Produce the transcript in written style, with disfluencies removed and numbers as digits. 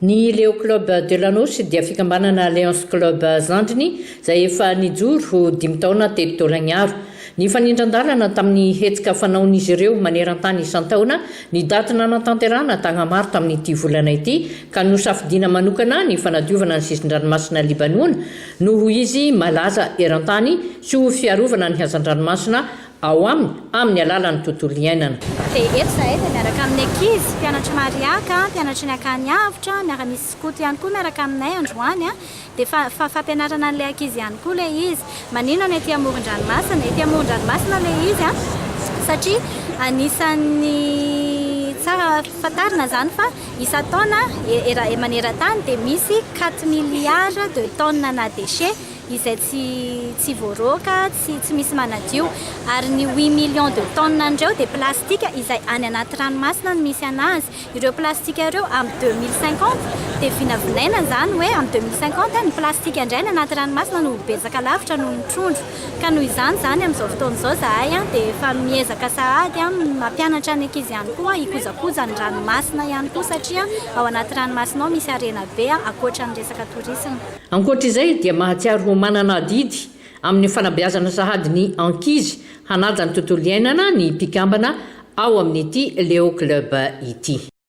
Ny Leo Cllub de Lanosy dia fikambanana Alliance Cllub Zandriny izay efa nijoro 5 taona teto Taolagnaro. Ny fanindran-dalana tamin'ny hetsika fanaon'izy ireo maneran-tany isan-taona ny datina natanterahana TAGNAMARO tamin'ity volana ity ka nosafidiana manokana ny fanadiovana ny sisin-dranomasina Libanoana noho izy malaza eran-tany sy ho fiarovana ny hazan-dranomasina ao amin'ny alalan'ny tontolo iainana. Dia eto zahay dia miaraka amin'ny ankizy, mpianatra mariaka, mpianatra ny akaniavitra, miaraka misy skoto ihany koa miaraka aminay androany dia fampianarana an'ilay ankizy ihany koa ilay izy. Maninona ety amoron-dranomasina, ety amoron-dranomasina ilay izy satria anisan'ny tsara fantarina zany fa isan-taona maneran-tany dia misy 4 milliards de tonnes na déchets izay tsy voaroaka, tsy misy manadio, ary ny 8 millions de tonnes andreo dia plastika izay any anaty ranomasina no misy anazy. Ireo plastika ireo amin'ny 2050 dia vinavinaina zany hoe amin'ny 2050 ny plastika indray ny anaty ranomasina no betsaka lavitra no mitrondro. Ka noho izany zany amin'izao fotoan'izao zahay dia efa miezaka sahady mampianatra ny ankizy ihany koa hikojakoja ny ranomasina ihany koa satria ao anaty ranomasina ao misy arena be ankoatra ny resaka tourisme. Ankoatra izay dia mahatsiaro manana didy amin'ny fanabeazana sahady ny ankizy hanaja ny tontolo iainana ny mpikambana ao amin'ity Leo Cllub ity.